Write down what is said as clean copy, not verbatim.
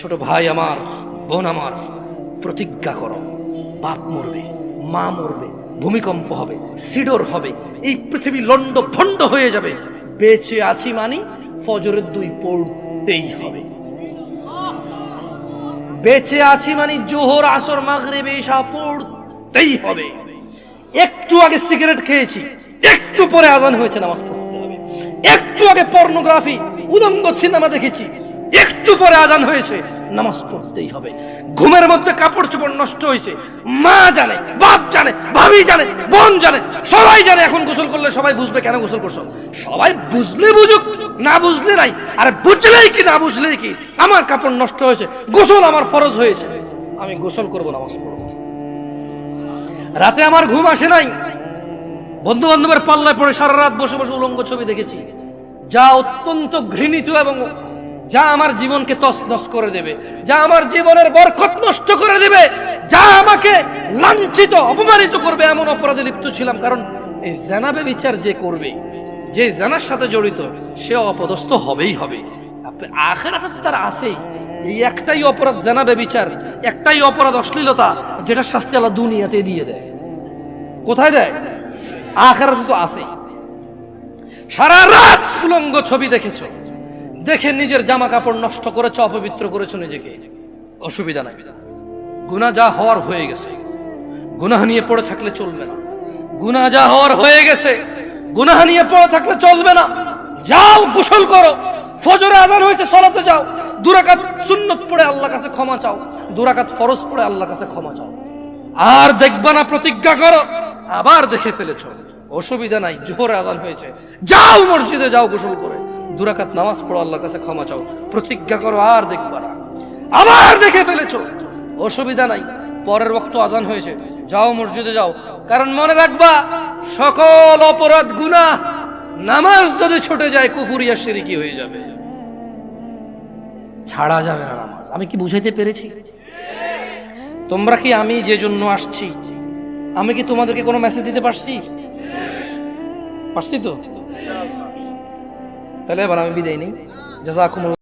ছোট ভাই আমার, বোন আমার, প্রতিজ্ঞা করো, বাপ মরবে, মা মরবে, ভূমিকম্প হবে, সিডর হবে, এই পৃথিবী লন্ড ভন্ড হয়ে যাবে, বেঁচে আছি মানি ফজরের 2 পড়তেই হবে। বেঁচে আছি মানে জোহর, আসর, মাগরিব, ইশা পড়তেই হবে। একটু আগে সিগারেট খেয়েছি, একটু পরে আজান হয়েছে, নামাজ পড়তে হবে। একটু আগে পর্নোগ্রাফি, উলঙ্গ সিনেমা দেখেছি, একটু পরে আজান হয়েছে, নামাজ পড়তেই হবে। ঘুমের মধ্যে কাপড় চোপড় নষ্ট হয়েছে, মা জানে, বাপ জানে, ভাবি জানে, বোন জানে, সবাই জানে। এখন গোসল করলে সবাই বুঝবে কেন গোসল করছো। সবাই বুঝলে বুঝুক, না বুঝলে নাই। আরে বুঝলেই কি না বুঝলেই কি, আমার কাপড় নষ্ট হয়েছে, গোসল আমার ফরজ হয়েছে, আমি গোসল করবো, নামাজ পড়বো। রাতে আমার ঘুম আসে নাই, বন্ধু বান্ধবের পাল্লায় পড়ে সারা রাত বসে বসে উলঙ্গ ছবি দেখেছি, যা অত্যন্ত ঘৃণিত এবং যা আমার জীবনকে তছনছ করে দেবে, যা আমার জীবনের বরকত নষ্ট করে দেবে, যা আমাকে লাঞ্ছিত অপমানিত করবে, এমন অপরাধে লিপ্ত ছিলাম। কারণ এই জানাবে বিচার যে করবে, যে জানার সাথে জড়িত, সে অপদস্থ হবেই হবে। আখিরাতে তো তার আছেই। এই একটাই অপরাধ জানাবে বিচার, একটাই অপরাধ অশ্লীলতা, যেটা শাস্তি আল্লাহ দুনিয়াতে দিয়ে দেয়। কোথায় দেয়? আখিরাতে তো আছেই। সারা রাত উলঙ্গ ছবি দেখেছো, দেখে নিজের জামা কাপড় নষ্ট করেছো, অপবিত্র করেছো নিজেকে, অসুবিধা নাই। গুনাহ যা হওয়ার হয়ে গেছে, গুনাহ নিয়ে পড়ে থাকলে চলবে না। গুনাহ যা হওয়ার হয়ে গেছে, গুনাহ নিয়ে পড়ে থাকলে চলবে না। যাও গোসল করো, ফজরে আযান হয়েছে, সালাতে যাও, 2 রাকাত সুন্নাত পড়ে আল্লাহর কাছে ক্ষমা চাও, 2 রাকাত ফরজ পড়ে আল্লাহর কাছে ক্ষমা চাও। আর দেখবা না, প্রতিজ্ঞা করো। আবার দেখে ফেলেছো, অসুবিধা নাই, জোহর আযান হয়েছে, যাও মসজিদে, যাও গোসল করে 2 রাকাত নামাজ পড়ো, আল্লাহর কাছে ক্ষমা চাও, প্রতিজ্ঞা করো। আর দেখবা না। আবার দেখে ফেলেছো, অসুবিধা নাই, পরের ওয়াক্ত আযান হয়েছে, যাও মসজিদে যাও। কারণ মনে রাখবা, সকল অপরাধ গুনাহ নামাজ যদি ছুটে যায় কুফরিয়া শিরকি হয়ে যাবে, ছাড়া যাবে না নামাজ। আমি কি বুঝাইতে পেরেছি? তোমরা কি, আমি যে জন্য আসছি, আমি কি তোমাদেরকে কোনো মেসেজ দিতে পারছি? পারছি তো? তাহলে এবার আমি বিদায় নেই। জাযাকুমুল্লাহ।